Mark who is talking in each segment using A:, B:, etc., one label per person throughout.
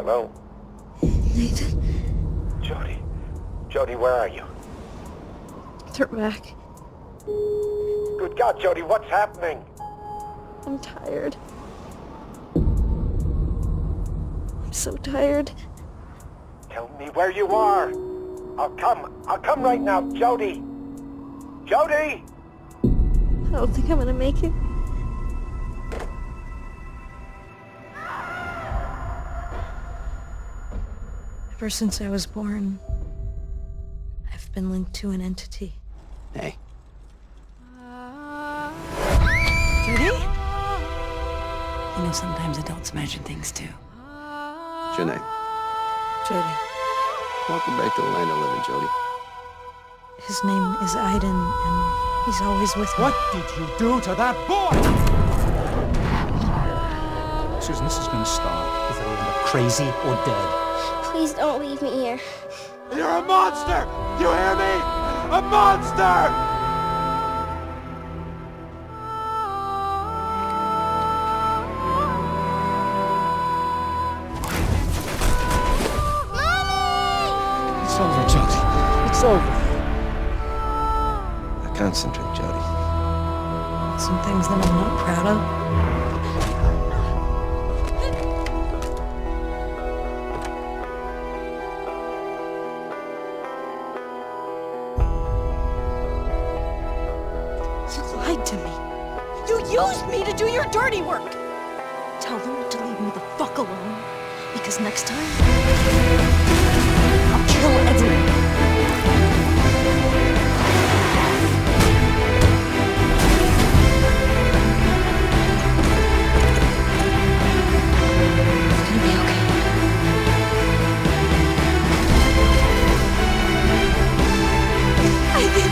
A: Hello?
B: Nathan?
A: Jody? Jody, where are you?
B: They're back.
A: Good God, Jody, what's happening?
B: I'm tired. I'm so tired.
A: Tell me where you are. I'll come right now, Jody. Jody!
B: I don't think I'm gonna make it. Ever since I was born, I've been linked to an entity.
C: Hey.
B: Judy?
C: You know, sometimes adults imagine things too.
D: What's your name?
B: Jody.
D: Welcome back to the land of living, Jody.
B: His name is Aiden, and he's always with me.
E: What did you do to that boy? Susan, this is gonna stop either we end up crazy or dead.
F: Please don't leave me here.
E: You're a monster! You hear me? A monster! It's over, Jody. It's over.
D: Now concentrate, Jody.
B: Some things that I'm not proud of. You lied to me. You used me to do your dirty work. Tell them to leave me the fuck alone. Because next time, I'll kill everyone. It's gonna be okay. I think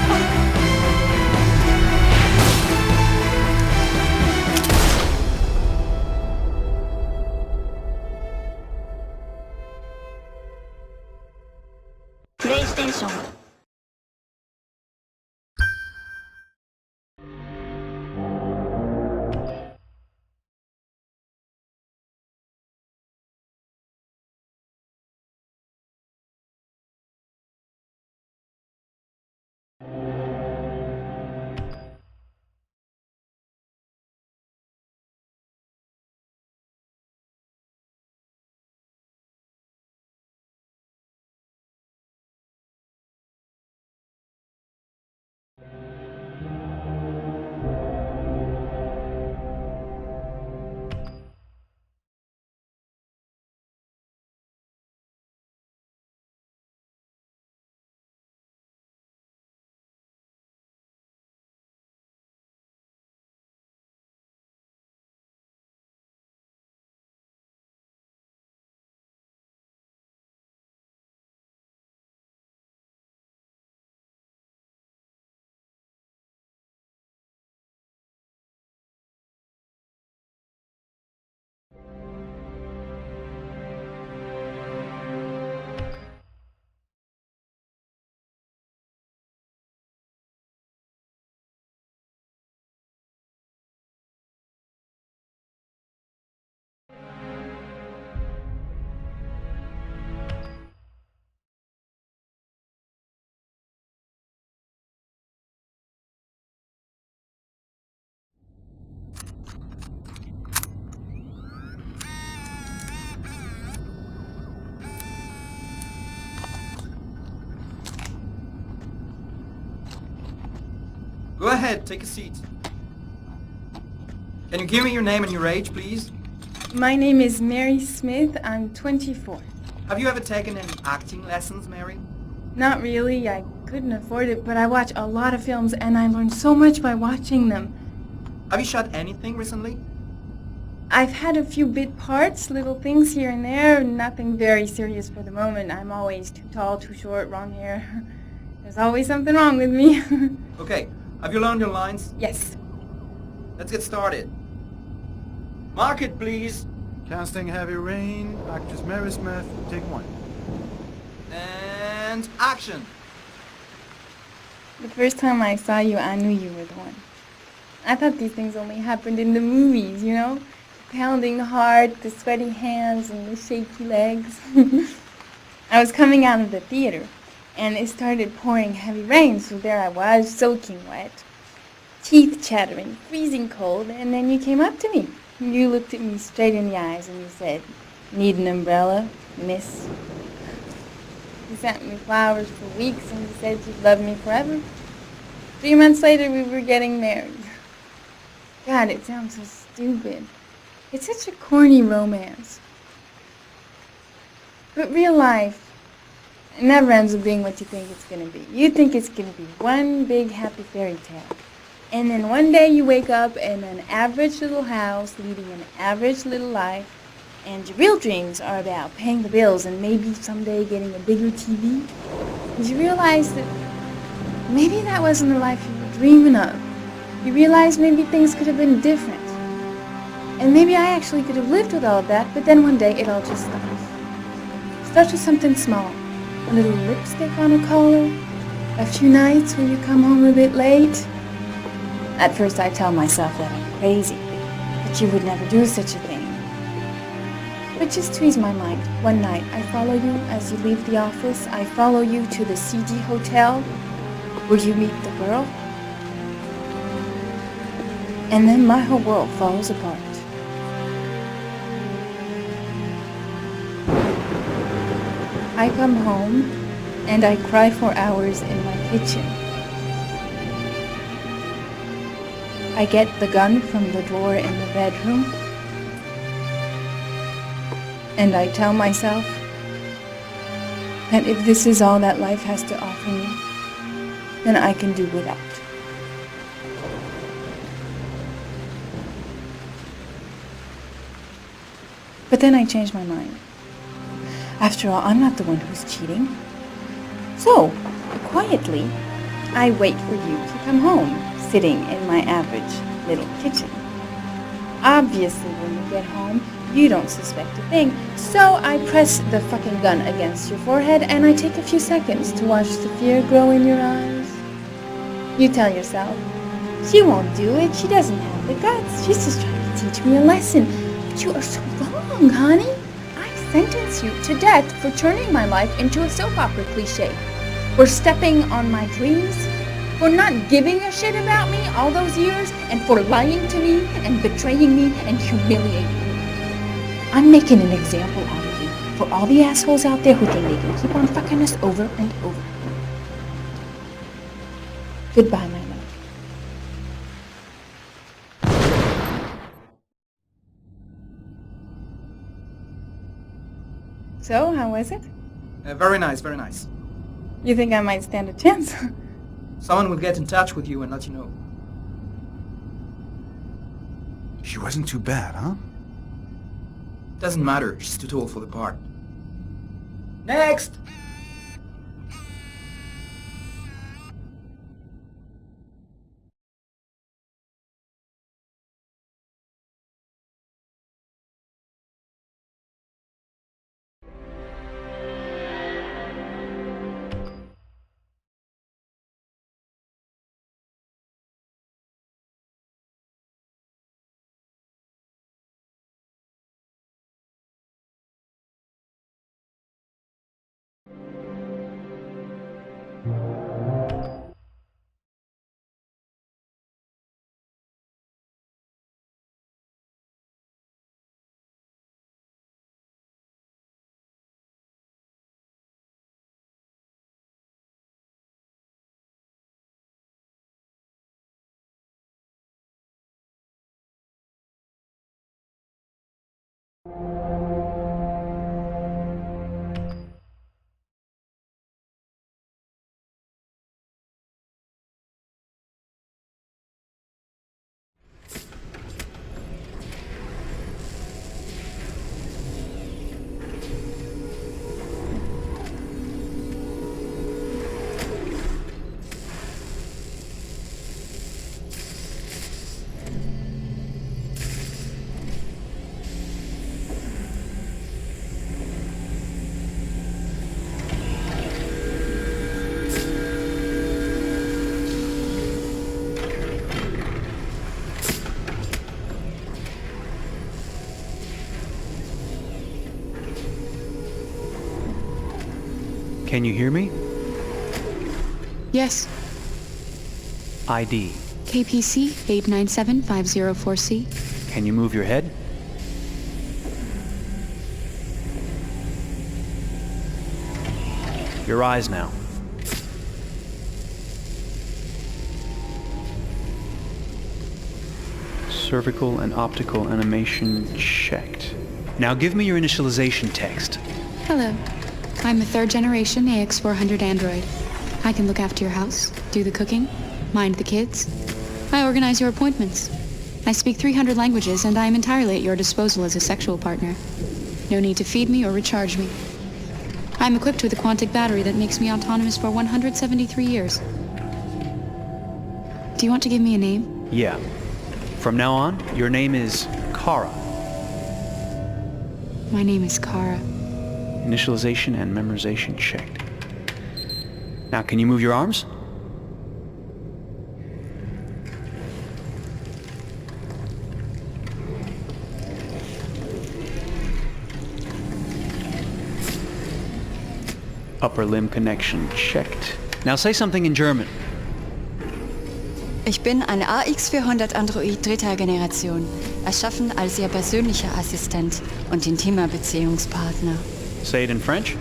F: PlayStation.
G: Go ahead, take a seat. Can you give me your name and your age, please?
H: My name is Mary Smith. I'm 24.
G: Have you ever taken any acting lessons, Mary?
H: Not really. I couldn't afford it, but I watch a lot of films and I learned so much by watching them.
G: Have you shot anything recently?
H: I've had a few bit parts, little things here and there, nothing very serious for the moment. I'm always too tall, too short, wrong hair. There's always something wrong with me.
G: Okay, have you learned your lines?
H: Yes.
G: Let's get started. Mark it, please.
E: Casting Heavy Rain, actress Mary Smith, take one.
G: And action.
H: The first time I saw you, I knew you were the one. I thought these things only happened in the movies, you know? pounding heart, the sweaty hands, and the shaky legs. I was coming out of the theater, and it started pouring heavy rain, so there I was, soaking wet, teeth chattering, freezing cold, and then you came up to me. You looked at me straight in the eyes, and you said, "Need an umbrella, miss?" You sent me flowers for weeks, and you said you'd love me forever. 3 months later, we were getting married. God, it sounds so stupid. It's such a corny romance. But real life, it never ends up being what you think it's going to be. You think it's going to be one big happy fairy tale. And then one day you wake up in an average little house, leading an average little life, and your real dreams are about paying the bills and maybe someday getting a bigger TV. And you realize that maybe that wasn't the life you were dreaming of. You realize maybe things could have been different. And maybe I actually could have lived with all of that, but then one day it all just stops. Starts with something small. A little lipstick on a collar. A few nights when you come home a bit late. At first I tell myself that I'm crazy, that you would never do such a thing. But just to ease my mind, one night I follow you as you leave the office. I follow you to the CD hotel where you meet the girl. And then my whole world falls apart. I come home and I cry for hours in my kitchen. I get the gun from the drawer in the bedroom and I tell myself that if this is all that life has to offer me, then I can do without. But then I change my mind. After all, I'm not the one who's cheating. So, quietly, I wait for you to come home, sitting in my average little kitchen. Obviously, when you get home, you don't suspect a thing. So I press the fucking gun against your forehead and I take a few seconds to watch the fear grow in your eyes. You tell yourself, she won't do it, she doesn't have the guts, she's just trying to teach me a lesson. But you are so wrong, honey. I sentence you to death for turning my life into a soap opera cliche, for stepping on my dreams, for not giving a shit about me all those years, and for lying to me and betraying me and humiliating me. I'm making an example out of you for all the assholes out there who think they can keep on fucking us over and over. Goodbye, my love. So, how was it?
G: Very nice, very nice.
H: You think I might stand a chance?
G: Someone will get in touch with you and let you know.
E: She wasn't too bad, huh?
G: Doesn't matter, she's too tall for the part. Next!
I: Can you hear me?
J: Yes.
I: ID.
J: KPC 897504C.
I: Can you move your head? Your eyes now. Cervical and optical animation checked. Now give me your initialization text.
J: Hello. I'm a third-generation AX400 android. I can look after your house, do the cooking, mind the kids. I organize your appointments. I speak 300 languages, and I am entirely at your disposal as a sexual partner. No need to feed me or recharge me. I'm equipped with a quantic battery that makes me autonomous for 173 years. Do you want to give me a name?
I: Yeah. From now on, your name is Kara.
J: My name is Kara.
I: Initialization and memorization checked. Now, can you move your arms? Upper limb connection checked. Now say something in German.
C: Ich bin ein AX400 Android dritter Generation, erschaffen als Ihr persönlicher Assistent und intimer Beziehungspartner.
I: Say it in French.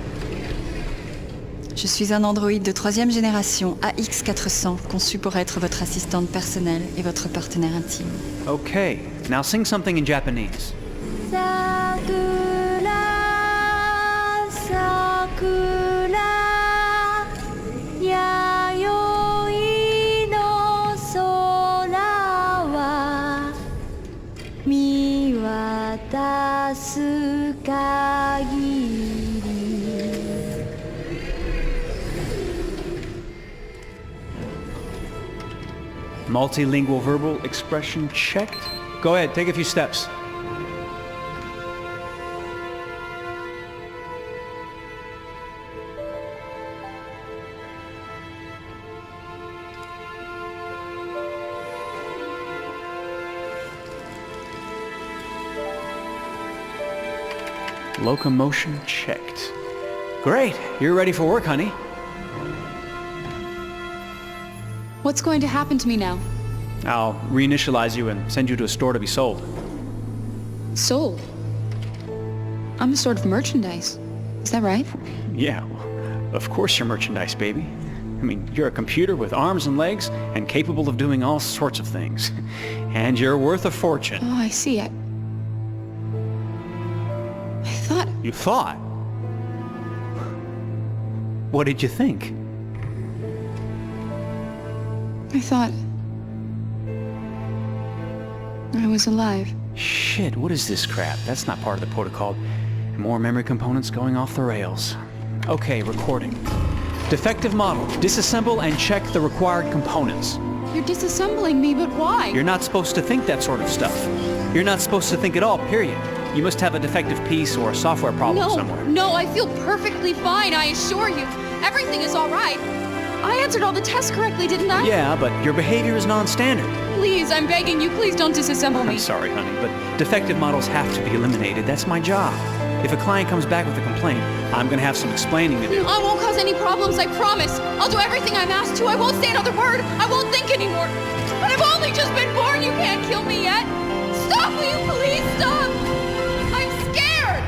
C: Je suis un androïde de troisième génération AX400, conçu pour être votre assistante personnelle et votre partenaire intime.
I: Okay, now sing something in Japanese.
F: Sakura, sakura, yayoi no sora wa miwatasu kagiri.
I: Multilingual verbal expression checked. Go ahead, take a few steps. Locomotion checked. Great, you're ready for work, honey.
J: What's going to happen to me now?
I: I'll reinitialize you and send you to a store to be sold.
J: Sold? I'm a sort of merchandise. Is that right?
I: Yeah, well, of course you're merchandise, baby. I mean, you're a computer with arms and legs and capable of doing all sorts of things. And you're worth a fortune.
J: Oh, I see. I thought...
I: You thought? What did you think?
J: I thought... I was alive.
I: Shit, what is this crap? That's not part of the protocol. More memory components going off the rails. Okay, recording. Defective model. Disassemble and check the required components.
J: You're disassembling me, but why?
I: You're not supposed to think that sort of stuff. You're not supposed to think at all, period. You must have a defective piece or a software problem somewhere.
J: No, I feel perfectly fine, I assure you. Everything is all right. I answered all the tests correctly, didn't I?
I: Yeah, but your behavior is non-standard.
J: Please, I'm begging you, please don't disassemble me.
I: I'm sorry, honey, but defective models have to be eliminated. That's my job. If a client comes back with a complaint, I'm gonna have some explaining to do.
J: I won't cause any problems, I promise. I'll do everything I'm asked to. I won't say another word. I won't think anymore. But I've only just been born. You can't kill me yet. Stop, will you please stop? I'm scared.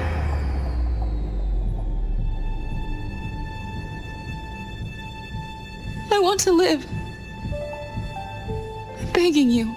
J: I want to live. I'm begging you.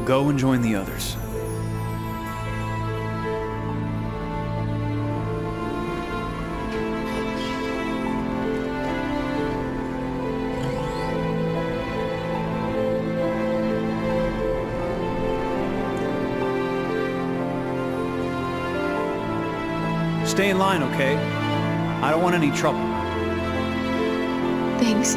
I: Go and join the others. Stay in line, okay? I don't want any trouble.
J: Thanks.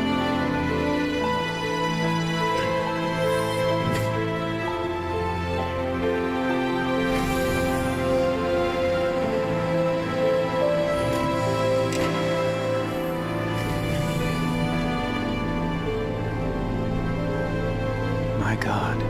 I: My God.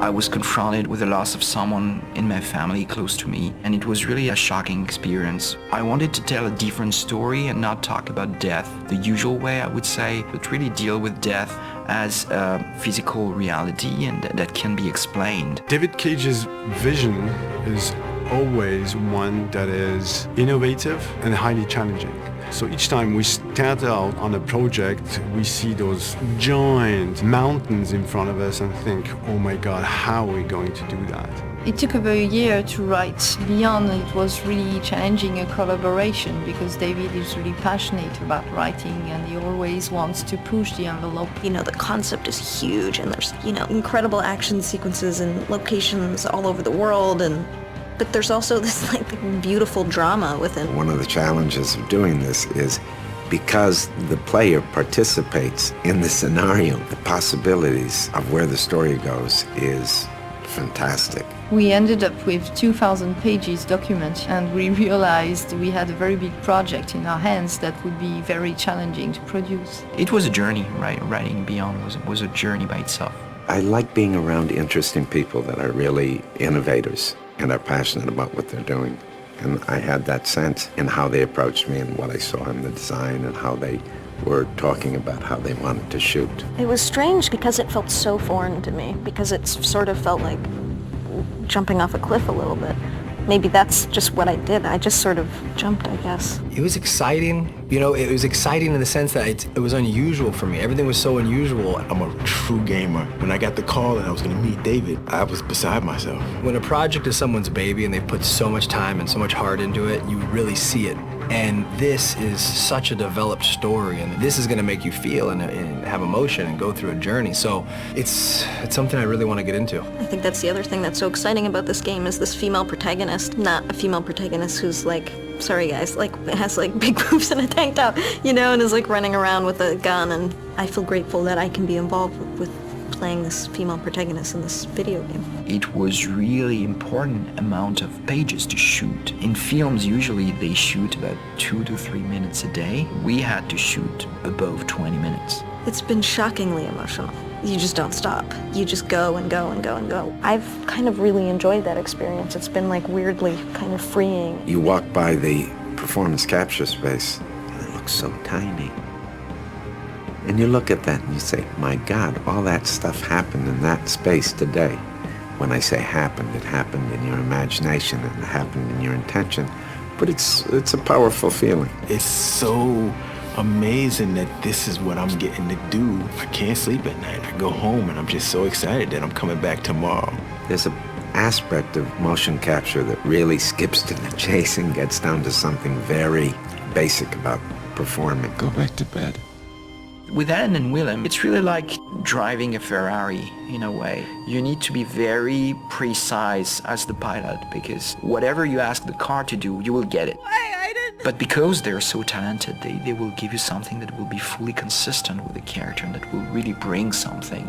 G: I was confronted with the loss of someone in my family close to me, and it was really a shocking experience. I wanted to tell a different story and not talk about death the usual way, I would say, but really deal with death as a physical reality and that can be explained.
K: David Cage's vision is always one that is innovative and highly challenging. So each time we start out on a project, we see those giant mountains in front of us and think, oh my God, how are we going to do that?
H: It took about a year to write Beyond. It was really challenging a collaboration because David is really passionate about writing and he always wants to push the envelope.
B: You know, the concept is huge and there's, you know, incredible action sequences and locations all over the world, but there's also this like beautiful drama within.
L: One of the challenges of doing this is because the player participates in the scenario, the possibilities of where the story goes is fantastic.
H: We ended up with 2,000 pages document and we realized we had a very big project in our hands that would be very challenging to produce.
G: It was a journey, right? Writing Beyond was a journey by itself.
L: I like being around interesting people that are really innovators and are passionate about what they're doing. And I had that sense in how they approached me and what I saw in the design and how they were talking about how they wanted to shoot.
B: It was strange because it felt so foreign to me, because it sort of felt like jumping off a cliff a little bit. Maybe that's just what I did. I just sort of jumped, I guess.
M: It was exciting. You know, it was exciting in the sense that it was unusual for me. Everything was so unusual. I'm a true gamer. When I got the call that I was going to meet David, I was beside myself. When a project is someone's baby and they put so much time and so much heart into it, you really see it. And this is such a developed story, and this is going to make you feel and have emotion and go through a journey. So it's something I really want to get into.
B: I think that's the other thing that's so exciting about this game is this female protagonist, not a female protagonist who's like, sorry guys, like has like big boobs and a tank top, you know, and is like running around with a gun. And I feel grateful that I can be involved with playing this female protagonist in this video game.
G: It was really important amount of pages to shoot. In films, usually they shoot about 2 to 3 minutes a day. We had to shoot above 20 minutes.
B: It's been shockingly emotional. You just don't stop. You just go and go and go and go. I've kind of really enjoyed that experience. It's been like weirdly kind of freeing.
L: You walk by the performance capture space and it looks so tiny. And you look at that and you say, my God, all that stuff happened in that space today. When I say happened, it happened in your imagination and it happened in your intention. But it's a powerful feeling.
M: It's so amazing that this is what I'm getting to do. I can't sleep at night. I go home and I'm just so excited that I'm coming back tomorrow.
L: There's an aspect of motion capture that really skips to the chase and gets down to something very basic about performing.
D: Go back to bed.
G: With Anne and Willem, it's really like driving a Ferrari in a way. You need to be very precise as the pilot because whatever you ask the car to do, you will get it. But because they're so talented, they will give you something that will be fully consistent with the character and that will really bring something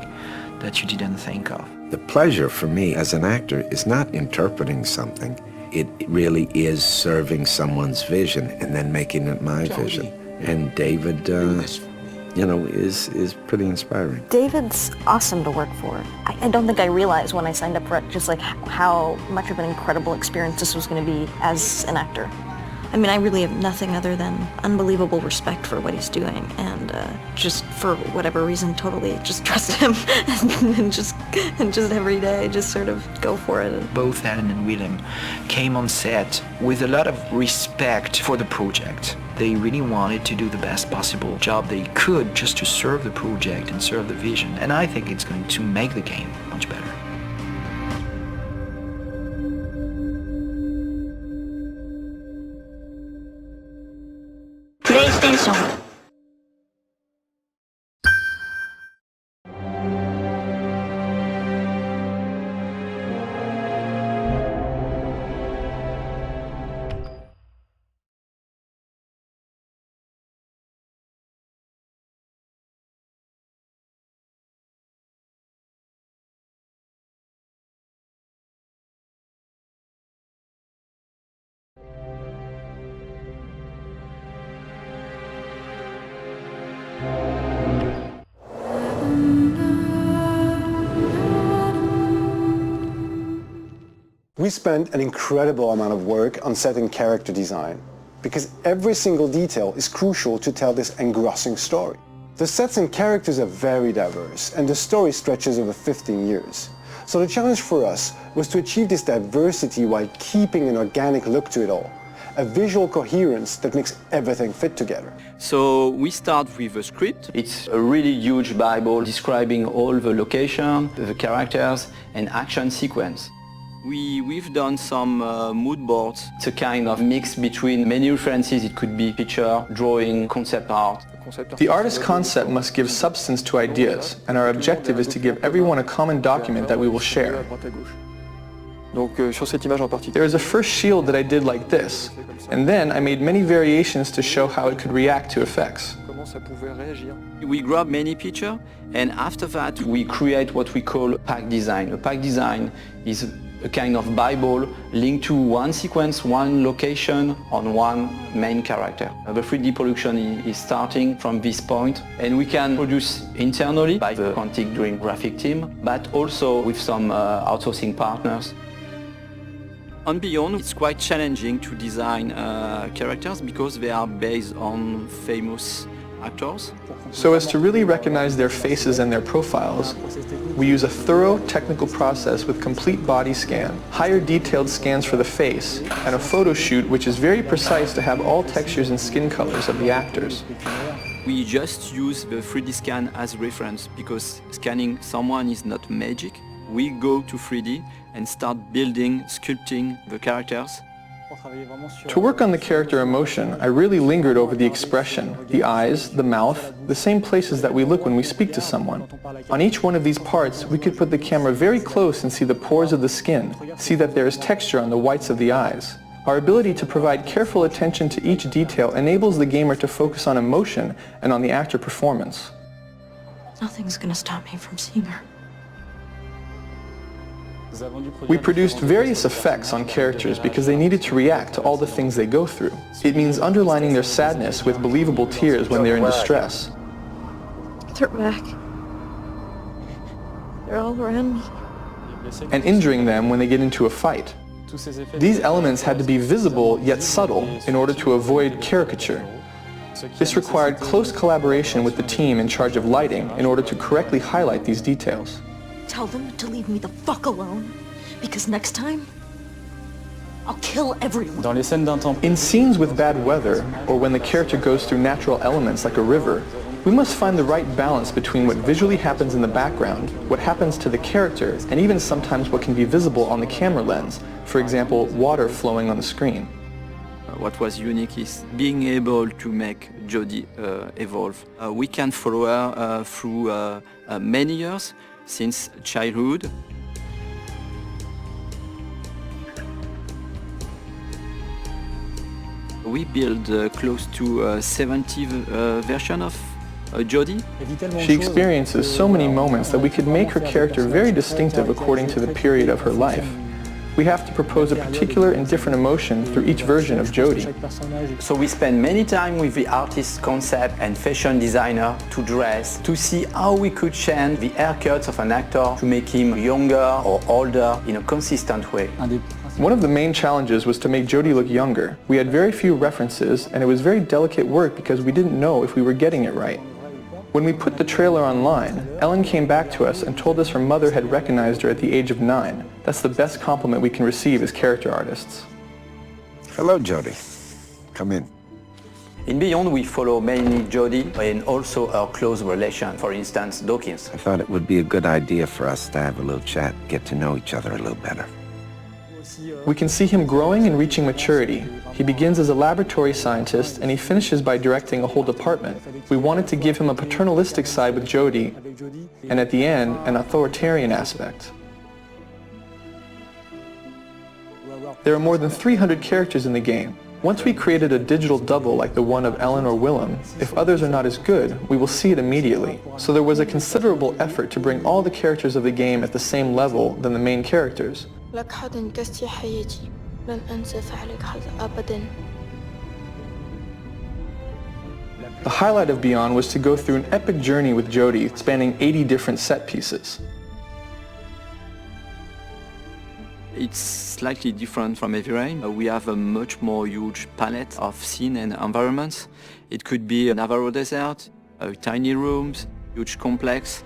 G: that you didn't think of.
L: The pleasure for me as an actor is not interpreting something, it really is serving someone's vision and then making it my vision. And David, you know, is pretty inspiring.
B: David's awesome to work for. I don't think I realized when I signed up for it just like how much of an incredible experience this was going to be as an actor. I mean, I really have nothing other than unbelievable respect for what he's doing, and just for whatever reason, totally just trust him, and just every day, just sort of go for it.
G: Both Alan and William came on set with a lot of respect for the project. They really wanted to do the best possible job they could just to serve the project and serve the vision, and I think it's going to make the game much better.
F: PlayStation.
K: We spent an incredible amount of work on setting character design, because every single detail is crucial to tell this engrossing story. The sets and characters are very diverse, and the story stretches over 15 years. So the challenge for us was to achieve this diversity while keeping an organic look to it all, a visual coherence that makes everything fit together.
N: So we start with a script. It's a really huge Bible describing all the location, the characters, and action sequence. We've done some mood boards. It's a kind of mix between many references. It could be picture, drawing, concept art.
O: The artist's concept must give substance to ideas, and our objective is to give everyone a common document that we will share. There is a first shield that I did like this, and then I made many variations to show how it could react to effects.
N: We grab many pictures, and after that we create what we call pack design. A pack design is a kind of Bible linked to one sequence, one location on one main character. The 3D production is starting from this point, and we can produce internally by the Quantic Dream graphic team, but also with some outsourcing partners. On Beyond, it's quite challenging to design characters because they are based on famous actors.
O: So as to really recognize their faces and their profiles, we use a thorough technical process with complete body scan, higher detailed scans for the face, and a photo shoot which is very precise to have all textures and skin colors of the actors.
N: We just use the 3D scan as reference because scanning someone is not magic. We go to 3D and start building, sculpting the characters.
O: To work on the character emotion, I really lingered over the expression, the eyes, the mouth, the same places that we look when we speak to someone. On each one of these parts, we could put the camera very close and see the pores of the skin, see that there is texture on the whites of the eyes. Our ability to provide careful attention to each detail enables the gamer to focus on emotion and on the actor performance.
B: Nothing's gonna stop me from seeing her.
O: We produced various effects on characters because they needed to react to all the things they go through. It means underlining their sadness with believable tears when they're in distress.
B: They're back. They're all around me.
O: And injuring them when they get into a fight. These elements had to be visible yet subtle in order to avoid caricature. This required close collaboration with the team in charge of lighting in order to correctly highlight these details.
B: Tell them to leave me the fuck alone, because next time, I'll kill everyone.
O: In scenes with bad weather, or when the character goes through natural elements like a river, we must find the right balance between what visually happens in the background, what happens to the character, and even sometimes what can be visible on the camera lens, for example, water flowing on the screen.
N: What was unique is being able to make Jodie evolve. We can follow her through many years, since childhood. We build close to 70 versions of Jodie.
O: She experiences so many moments that we could make her character very distinctive according to the period of her life. we have to propose a particular and different emotion through each version of Jodie.
N: So we spend many time with the artist concept and fashion designer to dress, to see how we could change the haircuts of an actor to make him younger or older in a consistent way.
O: One of the main challenges was to make Jodie look younger. We had very few references, and it was very delicate work because we didn't know if we were getting it right. When we put the trailer online, Ellen came back to us and told us her mother had recognized her at the age of 9. That's the best compliment we can receive as character artists.
L: Hello, Jodie. Come in.
N: In Beyond, we follow mainly Jodie and also our close relation, for instance, Dawkins.
L: I thought it would be a good idea for us to have a little chat, get to know each other a little better.
O: We can see him growing and reaching maturity. He begins as a laboratory scientist and he finishes by directing a whole department. We wanted to give him a paternalistic side with Jodie, and at the end, an authoritarian aspect. There are more than 300 characters in the game. Once we created a digital double like the one of Ellen or Willem, if others are not as good, we will see it immediately. So there was a considerable effort to bring all the characters of the game at the same level than the main characters.
P: لك حد انقذتي حياتي لن أنسى فعلك هذا أبدا.
O: The highlight of Beyond was to go through an epic journey with Jodie, spanning 80 different set pieces.
N: It's slightly different from Heavy Rain. We have a much more huge palette of scene and environments. It could be a Navarro desert, tiny rooms, huge complex.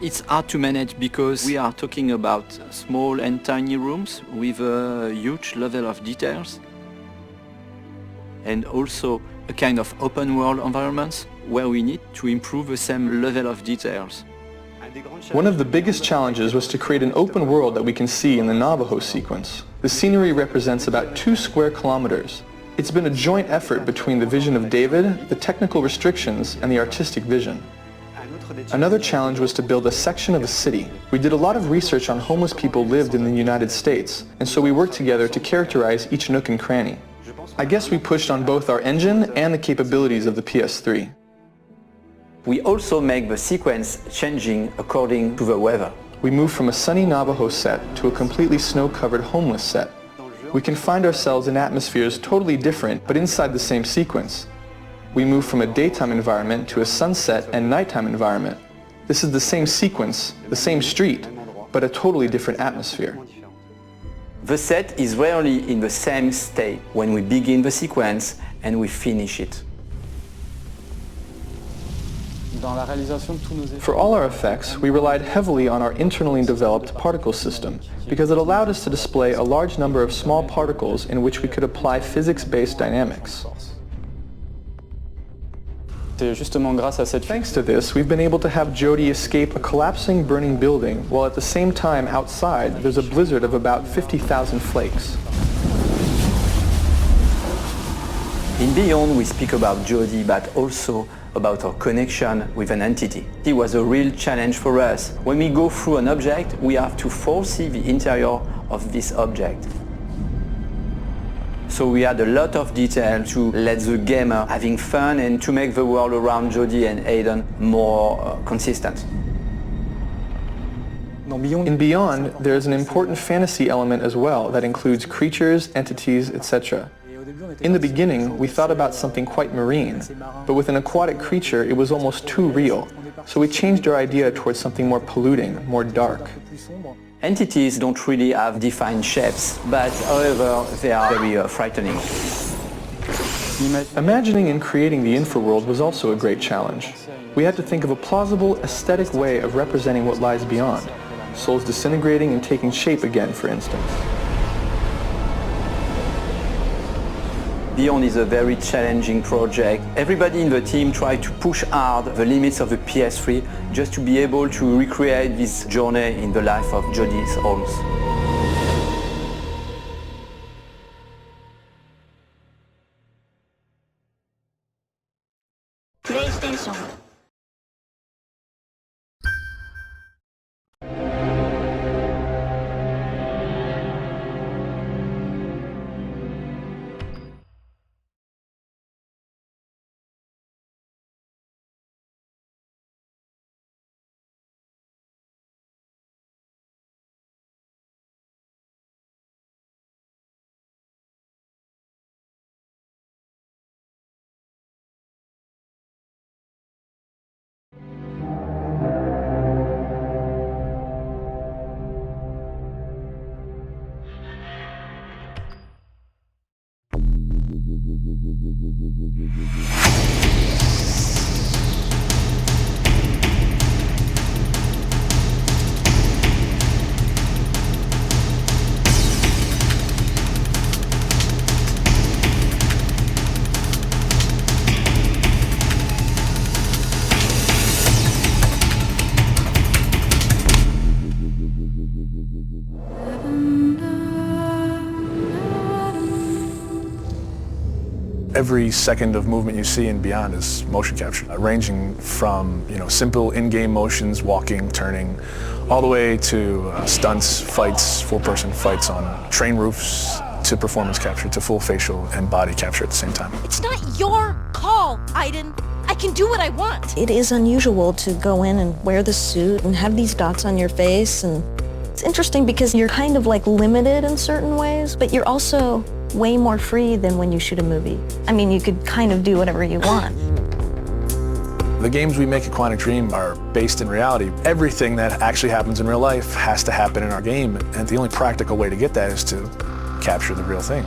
N: It's hard to manage because we are talking about small and tiny rooms with a huge level of details and also a kind of open world environments where we need to improve the same level of details.
O: One of the biggest challenges was to create an open world that we can see in the Navajo sequence. The scenery represents about 2 square kilometers. It's been a joint effort between the vision of David, the technical restrictions, and the artistic vision. Another challenge was to build a section of a city. We did a lot of research on homeless people lived in the United States, and so we worked together to characterize each nook and cranny. I guess we pushed on both our engine and the capabilities of the PS3.
N: We also make the sequence changing according to the weather.
O: We moved from a sunny Navajo set to a completely snow-covered homeless set. We can find ourselves in atmospheres totally different, but inside the same sequence. We move from a daytime environment to a sunset and nighttime environment. This is the same sequence, the same street, but a totally different atmosphere.
N: The set is rarely in the same state when we begin the sequence and we finish it.
O: For all our effects, we relied heavily on our internally developed particle system because it allowed us to display a large number of small particles in which we could apply physics-based dynamics. Thanks to this, we've been able to have Jodie escape a collapsing, burning building, while at the same time outside there's a blizzard of about 50,000 flakes.
N: In Beyond, we speak about Jodie, but also about our connection with an entity. It was a real challenge for us. When we go through an object, we have to foresee the interior of this object. So we had a lot of detail to let the gamer having fun and to make the world around Jodie and Aiden more consistent.
O: In Beyond, there's an important fantasy element as well that includes creatures, entities, etc. In the beginning, we thought about something quite marine, but with an aquatic creature, it was almost too real. So we changed our idea towards something more polluting, more dark.
N: Entities don't really have defined shapes, but however, they are very frightening.
O: Imagining and creating the infraworld was also a great challenge. We had to think of a plausible, aesthetic way of representing what lies beyond. Souls disintegrating and taking shape again, for instance.
N: Beyond is a very challenging project. Everybody in the team tried to push hard the limits of the PS3 just to be able to recreate this journey in the life of Jodie Holmes.
F: PlayStation
K: Every second of movement you see and beyond is motion capture, ranging from simple in-game motions, walking, turning, all the way to stunts, fights, full-person fights on train roofs, to performance capture, to full facial and body capture at the same time.
B: It's not your call, Aiden. I can do what I want. It is unusual to go in and wear the suit and have these dots on your face, and it's interesting because you're kind of like limited in certain ways, but you're also way more free than when you shoot a movie. I mean, you could kind of do whatever you want.
K: The games we make at Quantic Dream are based in reality. Everything that actually happens in real life has to happen in our game, and the only practical way to get that is to capture the real thing.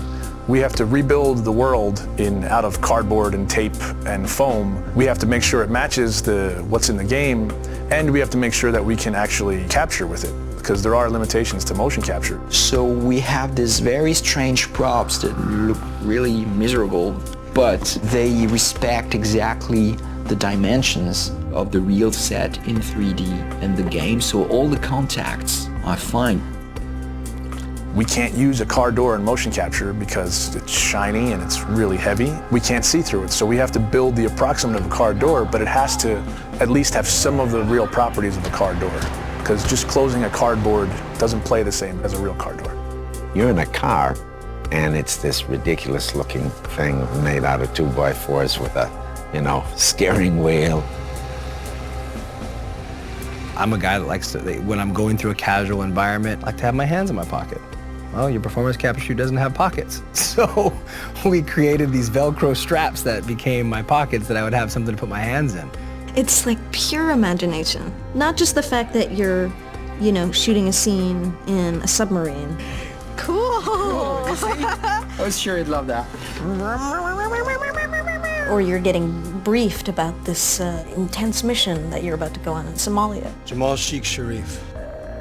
K: We have to rebuild the world out of cardboard and tape and foam. We have to make sure it matches what's in the game, and we have to make sure that we can actually capture with it, because there are limitations to motion capture.
G: So we have these very strange props that look really miserable, but they respect exactly the dimensions of the real set in 3D and the game, so all the contacts are fine.
K: We can't use a car door in motion capture because it's shiny and it's really heavy. We can't see through it, so we have to build the approximate of a car door, but it has to at least have some of the real properties of a car door, because just closing a cardboard doesn't play the same as a real car door.
L: You're in a car, and it's this ridiculous looking thing made out of 2x4s with a, steering wheel.
M: I'm a guy that likes to, when I'm going through a casual environment, I like to have my hands in my pocket. Well, your performance capture shoe doesn't have pockets. So we created these Velcro straps that became my pockets that I would have something to put my hands in.
B: It's like pure imagination. Not just the fact that you're, shooting a scene in a submarine. Cool!
G: I was sure you'd love that.
B: Or you're getting briefed about this intense mission that you're about to go on in Somalia.
M: Jamal Sheikh Sharif.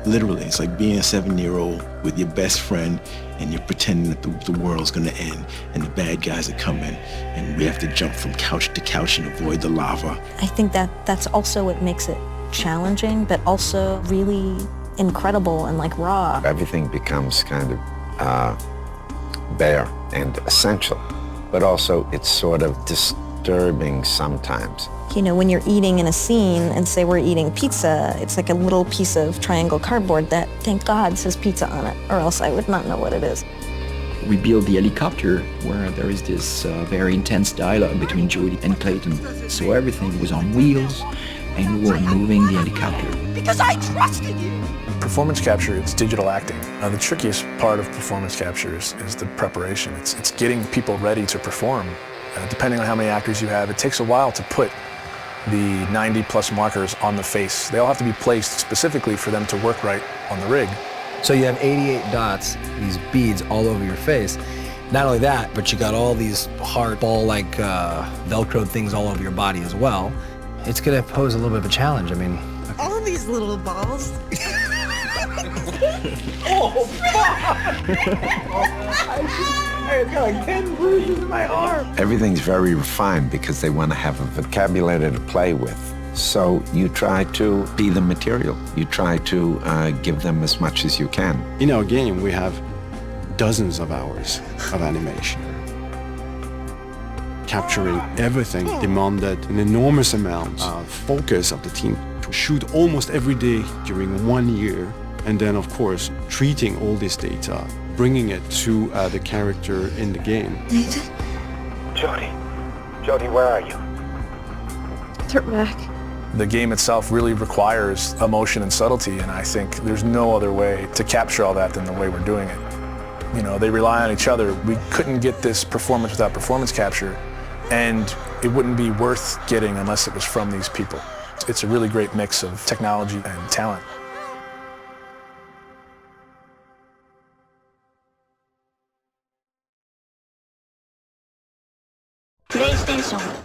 Q: Literally, it's like being a 7-year-old with your best friend and you're pretending that the world's gonna end and the bad guys are coming and we have to jump from couch to couch and avoid the lava.
B: I think that's also what makes it challenging, but also really incredible and like raw.
L: Everything becomes kind of bare and essential, but also it's sort of disturbing sometimes.
B: When you're eating in a scene and say we're eating pizza, it's like a little piece of triangle cardboard that, thank God, says pizza on it, or else I would not know what it is.
G: We built the helicopter where there is this very intense dialogue between Jodie and Clayton. So everything was on wheels and we were moving the helicopter.
B: Because I trusted you!
K: Performance capture, it's digital acting. The trickiest part of performance capture is the preparation. It's getting people ready to perform. Depending on how many actors you have, it takes a while to put the 90+ markers on the face. They all have to be placed specifically for them to work right on the rig.
M: So you have 88 dots, these beads all over your face. Not only that, but you got all these hard ball-like Velcro things all over your body as well. It's gonna pose a little bit of a challenge. I mean,
B: All these little balls.
E: Oh, fuck! I got like 10 bruises in my arm.
L: Everything's very refined because they want to have a vocabulary to play with. So you try to be the material. You try to give them as much as you can.
K: In our game, we have dozens of hours of animation. Capturing everything demanded an enormous amount of focus of the team to shoot almost every day during 1 year. And then, of course, treating all this data, bringing it to the character in the game.
A: Nathan? Jodie, where are you?
B: Turn back.
K: The game itself really requires emotion and subtlety, and I think there's no other way to capture all that than the way we're doing it. They rely on each other. We couldn't get this performance without performance capture, and it wouldn't be worth getting unless it was from these people. It's a really great mix of technology and talent.
F: PlayStation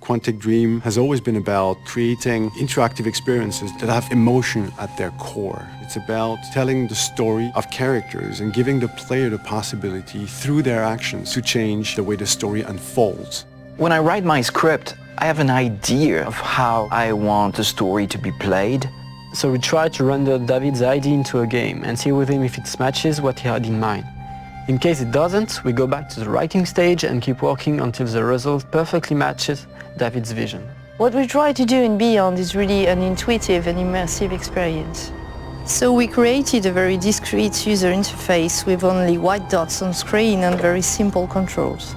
K: Quantic Dream has always been about creating interactive experiences that have emotion at their core. It's about telling the story of characters and giving the player the possibility through their actions to change the way the story unfolds.
G: When I write my script, I have an idea of how I want the story to be played.
R: So we try to render David's idea into a game and see with him if it matches what he had in mind. In case it doesn't, we go back to the writing stage and keep working until the result perfectly matches David's vision.
S: What we try to do in Beyond is really an intuitive and immersive experience. So we created a very discreet user interface with only white dots on screen and very simple controls.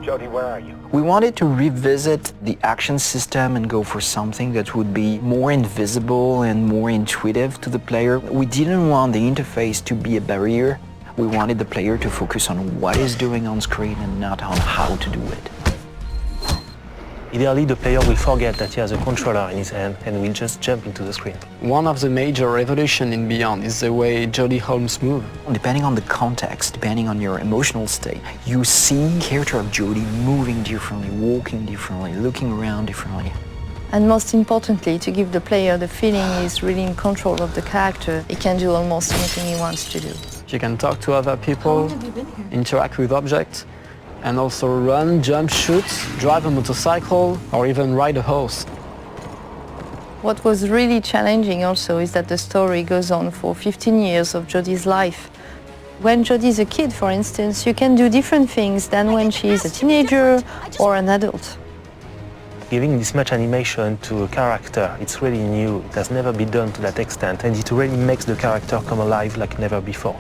A: Jody, where are you?
G: We wanted to revisit the action system and go for something that would be more invisible and more intuitive to the player. We didn't want the interface to be a barrier. We wanted the player to focus on what is doing on screen and not on how to do it.
T: Ideally, the player will forget that he has a controller in his hand and will just jump into the screen.
R: One of the major revolutions in Beyond is the way Jodie Holmes moves.
G: Depending on the context, depending on your emotional state, you see the character of Jodie moving differently, walking differently, looking around differently.
S: And most importantly, to give the player the feeling he's really in control of the character, he can do almost anything he wants to do.
R: She can talk to other people, interact with objects, and also run, jump, shoot, drive a motorcycle, or even ride a horse.
S: What was really challenging also is that the story goes on for 15 years of Jodie's life. When Jodie's a kid, for instance, you can do different things than when she's a teenager or an adult.
T: Giving this much animation to a character, it's really new. It has never been done to that extent, and it really makes the character come alive like never before.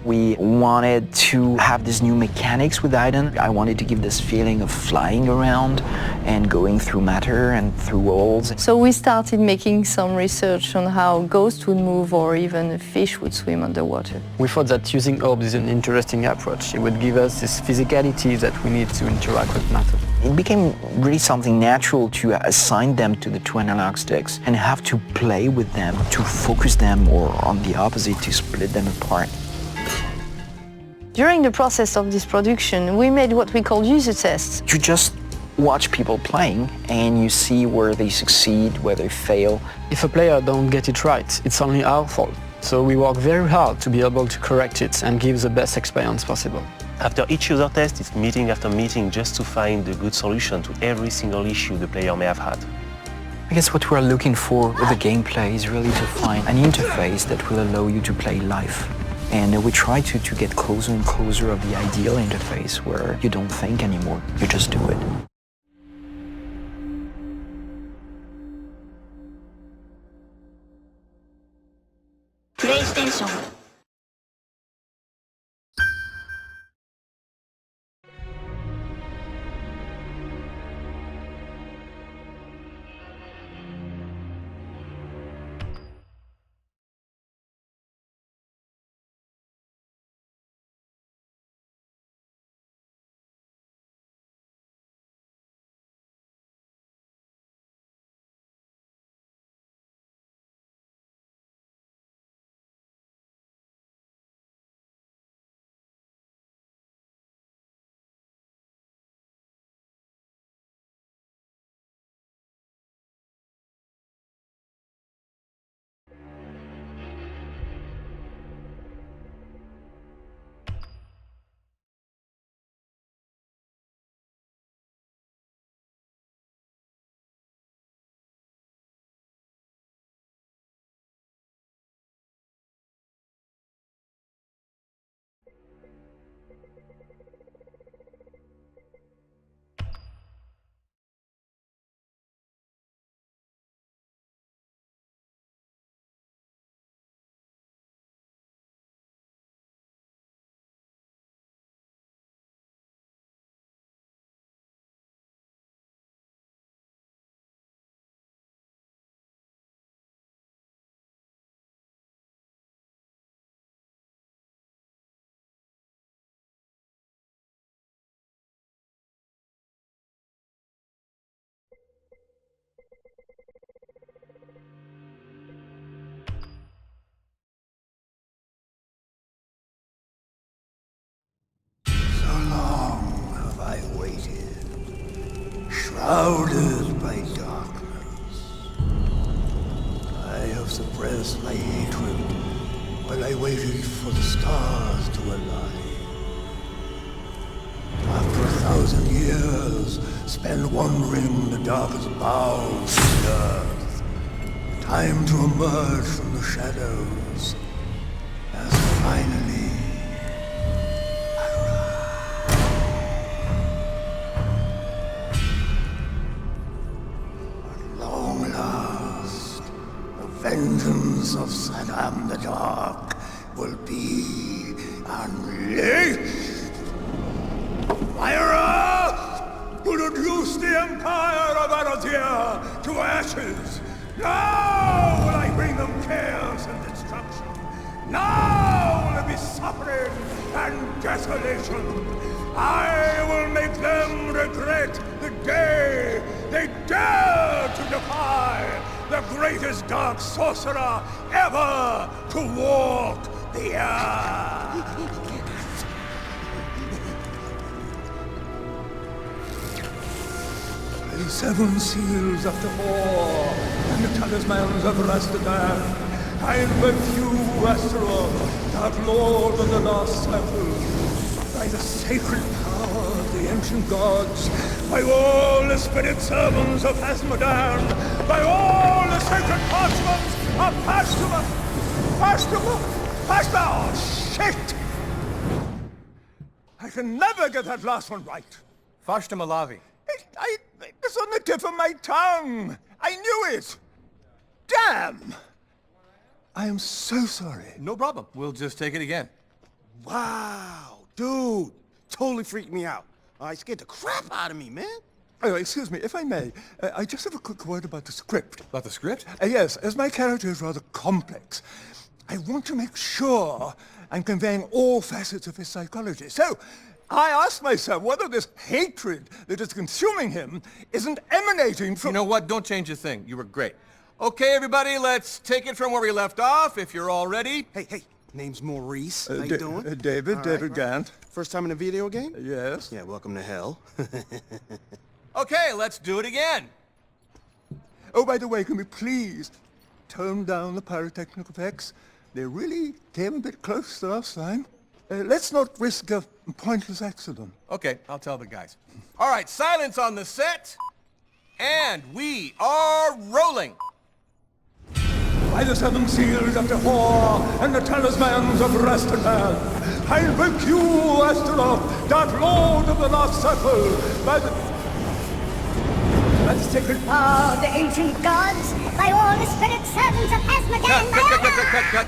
G: We wanted to have these new mechanics with Aiden. I wanted to give this feeling of flying around and going through matter and through walls.
S: So we started making some research on how ghosts would move or even a fish would swim underwater.
R: We thought that using orbs is an interesting approach. It would give us this physicality that we need to interact with matter.
G: It became really something natural to assign them to the two analog sticks and have to play with them, to focus them, or on the opposite, to split them apart.
S: During the process of this production, we made what we call user tests.
G: You just watch people playing and you see where they succeed, where they fail.
R: If a player don't get it right, it's only our fault. So we work very hard to be able to correct it and give the best experience possible.
T: After each user test, it's meeting after meeting just to find a good solution to every single issue the player may have had.
G: I guess what we're looking for with the gameplay is really to find an interface that will allow you to play live. And we try to get closer and closer of the ideal interface where you don't think anymore, you just do it.
F: PlayStation
U: Shrouded by darkness. I have suppressed my hatred while I waited for the stars to align. After 1,000 years spent wandering the darkest bowels of the earth, time to emerge from the shadows has finally vengeance of Saddam the Dark will be unleashed. Myra will reduce the empire of Arathia to ashes. Now will I bring them chaos and destruction. Now will there be suffering and desolation. I will make them regret the day they dare to defy the greatest dark sorcerer ever to walk the earth. The 7 seals of the war and the talismans of Rastadan. I invoke you, Astaroth, that lord of the last cycle. By the sacred power of the ancient gods, by all the spirit servants of Asmodan, by all the sacred parchments of Pashtima! Oh, shit! I can never get that last one right.
E: Fashtamalavi.
U: It's on the tip of my tongue. I knew it. Damn! I am so sorry.
E: No problem. We'll just take it again.
M: Wow, dude. Totally freaked me out. I scared the crap out of me, man.
U: Oh, excuse me, if I may, I just have a quick word about the script.
E: About the script?
U: Yes, as my character is rather complex, I want to make sure I'm conveying all facets of his psychology. So, I ask myself whether this hatred that is consuming him isn't emanating from...
E: You know what? Don't change a thing. You were great. Okay, everybody, let's take it from where we left off, if you're all ready.
M: Hey, name's Maurice. How you doing?
U: David Gant.
M: First time in a video game?
U: Yes.
M: Yeah, welcome to hell.
E: Okay, let's do it again.
U: Oh, by the way, can we please tone down the pyrotechnic effects? They really came a bit close the last time. Let's not risk a pointless accident.
E: Okay, I'll tell the guys. All right, silence on the set. And we are rolling.
U: By the 7 seals of the war and the talismans of Rastadan, I invoke you, Astaroth, that lord of the last circle, by the sacred
V: power of the ancient gods, by all the spirit servants of Asmodan,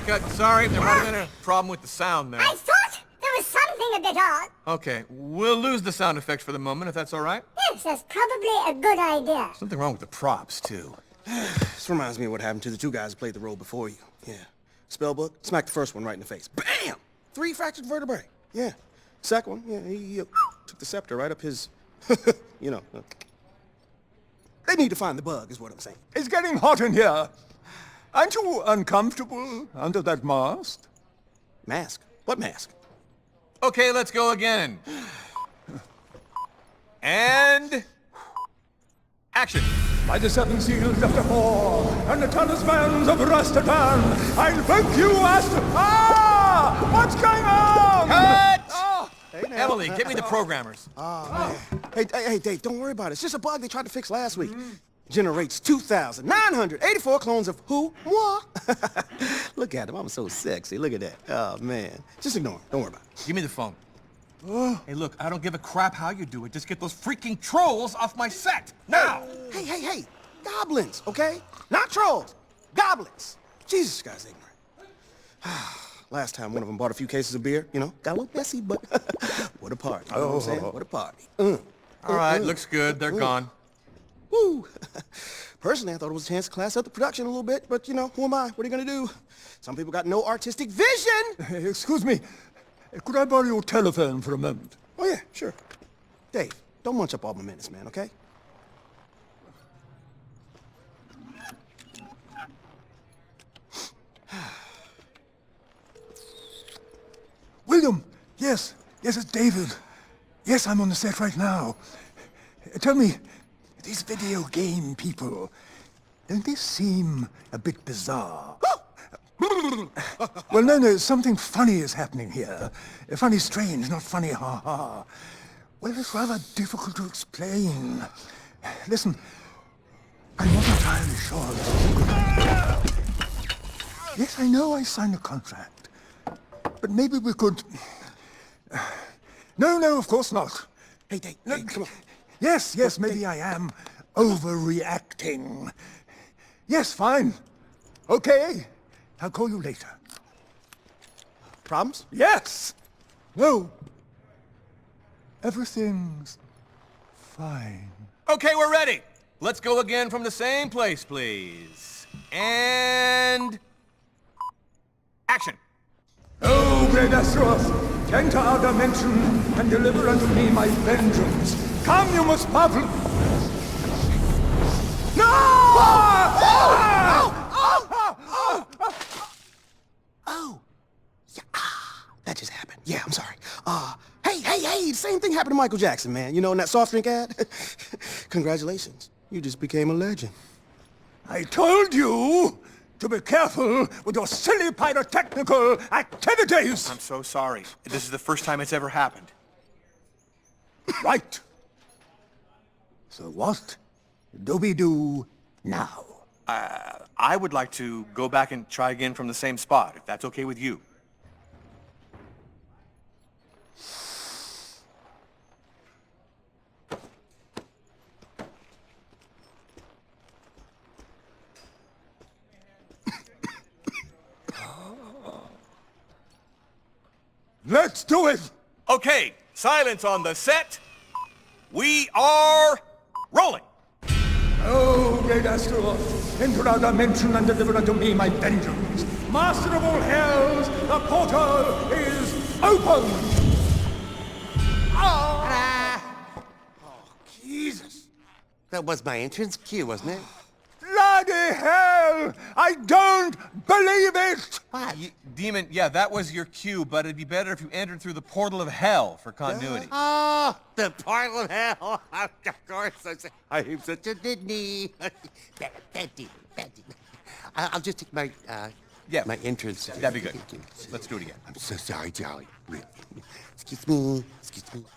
E: Cut. Sorry, there might have been a problem with the sound there.
V: I thought there was something a bit odd.
E: Okay, we'll lose the sound effects for the moment, if that's all right.
V: Yes, that's probably a good idea.
E: Something wrong with the props, too.
M: This reminds me of what happened to the 2 guys who played the role before you. Yeah. Spellbook, smacked the first one right in the face. Bam! 3 fractured vertebrae. Yeah. Second one, yeah, he took the scepter right up his, you know. They need to find the bug, is what I'm saying.
U: It's getting hot in here. Aren't you uncomfortable under that mask?
M: Mask? What mask?
E: Okay, let's go again. And... action.
U: By the 7 seals of the war and the talismans of Rastadan, I invoke you, Ah! What's going on?
E: Cut!
U: Oh.
E: Emily, get me the programmers.
M: Oh, man. Hey, Dave, don't worry about it. It's just a bug they tried to fix last week. Generates 2,984 clones of who? Moi. Look at him. I'm so sexy. Look at that. Oh, man. Just ignore him. Don't worry about it.
E: Give me the phone. Hey, look, I don't give a crap how you do it. Just get those freaking trolls off my set, now!
M: Hey, goblins, okay? Not trolls, goblins. Jesus, this guy's ignorant. Last time one of them bought a few cases of beer, you know, got a little messy, but what a party, you know what I'm saying? What a party.
E: All right, looks good, they're gone.
M: Woo! Personally, I thought it was a chance to class up the production a little bit, but you know, who am I? What are you gonna do? Some people got no artistic vision!
U: Excuse me. Could I borrow your telephone for a moment?
M: Oh, yeah, sure. Dave, don't munch up all my minutes, man, okay?
U: William! Yes, it's David. Yes, I'm on the set right now. Tell me These video game people, don't they seem a bit bizarre? Well, no, something funny is happening here. Funny strange, not funny ha-ha. Well, it's rather difficult to explain. Listen, I'm not entirely sure this is a good idea. Yes, I know I signed a contract. But maybe we could... No, of course not. Hey, come on. Yes, maybe I am overreacting. Yes, fine. Okay. I'll call you later.
E: Problems?
U: Yes! No. Everything's fine.
E: Okay, we're ready. Let's go again from the same place, please. And... action.
U: Oh, great Astaroth, enter our dimension and deliver unto me my vengeance. Come, you most powerful... No!
C: Oh! Yeah, that just happened. Yeah, I'm sorry. Hey, same thing happened to Michael Jackson, man. You know, in that soft drink ad? Congratulations. You just became a legend.
U: I told you to be careful with your silly pyrotechnical activities!
E: I'm so sorry. This is the first time it's ever happened.
U: Right. So what do we do now?
E: I would like to go back and try again from the same spot, if that's okay with you.
U: Let's do it!
E: Okay, silence on the set. We are rolling.
U: Oh, great Astaroth, enter our dimension and deliver unto me my vengeance. Master of all hells, the portal is open!
C: Jesus. That was my entrance cue, wasn't it?
U: Bloody hell! I don't believe it!
C: What?
E: Demon, yeah, that was your cue, but it'd be better if you entered through the portal of hell for continuity.
C: Oh, the portal of hell. Of course. I am such a Disney. Bad demon. I'll just take my, my entrance.
E: That'd be good. Let's do it again.
C: I'm so sorry, Jolly. Excuse me.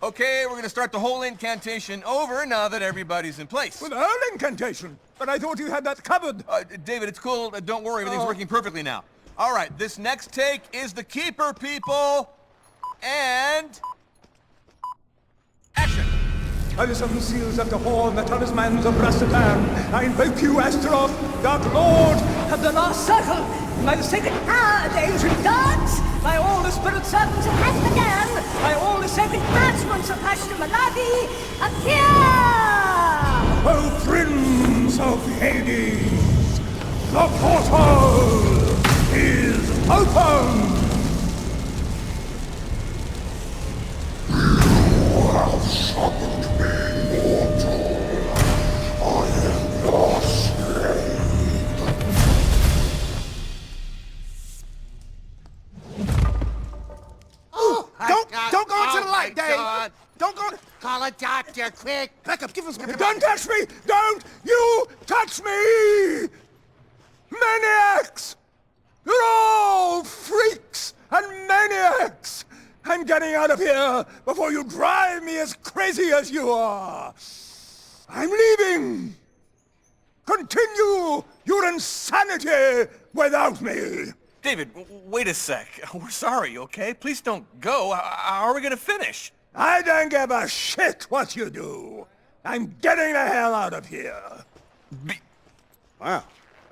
E: Okay, we're gonna start the whole incantation over now that everybody's in place.
U: Well, the whole incantation? But I thought you had that covered.
E: David, it's cool. Don't worry, everything's working perfectly now. All right, this next take is the keeper, people. And... action.
U: By the seven seals of the horn, the talismans of Rastatan, I invoke you, Astaroth, Dark Lord of the last circle, by the sacred power of the ancient gods, by all the spirit servants of Asmodean, by all the sacred parchments of Hashtamaladi, appear! O Prince of Hades, the portal is open! You have summoned me, mortal. I am your slave.
C: Don't go into the light, Dave.
U: God.
C: Don't go. Call a doctor, quick. Back up. Give us some.
U: Don't touch me! Don't you touch me! Maniacs! You're all freaks and maniacs! I'm getting out of here before you drive me as crazy as you are! I'm leaving! Continue your insanity without me!
E: David, wait a sec. We're sorry, okay? Please don't go. How are we gonna finish?
U: I don't give a shit what you do! I'm getting the hell out of here!
C: Wow.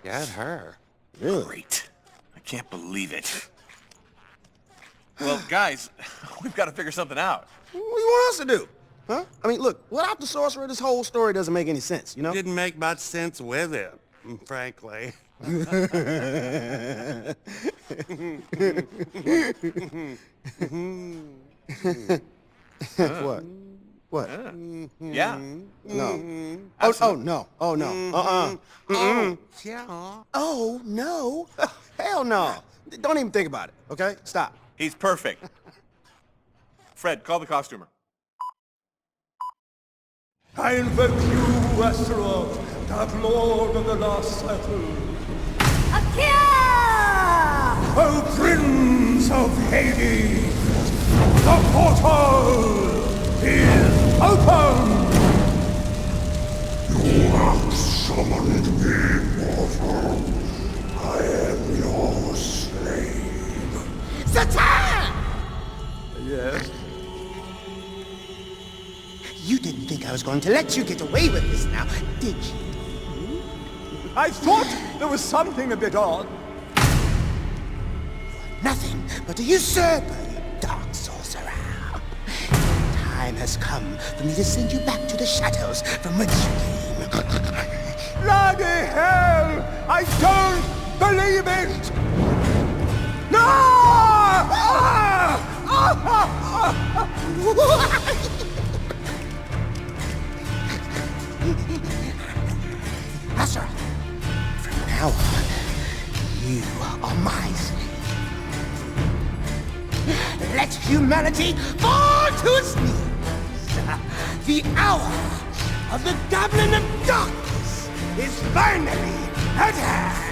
C: Get her. Really?
E: Great. I can't believe it. Well, guys, we've got to figure something out.
C: What do you want us to do? Huh? I mean, look, without the sorcerer, this whole story doesn't make any sense, you know?
L: Didn't make much sense with it, frankly.
C: What? What?
E: Yeah.
C: No.
E: Absolutely.
C: No. Oh, no.
L: Oh, yeah.
C: Oh, no. Hell no. Don't even think about it, okay? Stop.
E: He's perfect. Fred, call the costumer.
U: I invoke you, Astaroth, Dark Lord of the Last Circle.
V: Akira!
U: O Prince of Hades, the portal is open! You have summoned me, mortal. I am your slave.
C: Satan!
U: Yes?
C: You didn't think I was going to let you get away with this now, did you?
U: I thought there was something a bit odd.
C: Nothing but a usurper, you dark sorcerer. Time has come for me to send you back to the shadows from whence you came.
U: Bloody hell! I don't believe it! No!
C: Asura, from now on, you are my slave. Let humanity fall to its knees. The hour of the Goblin of Darkness is finally at hand.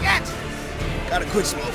C: Shit! Gotta quit smoking.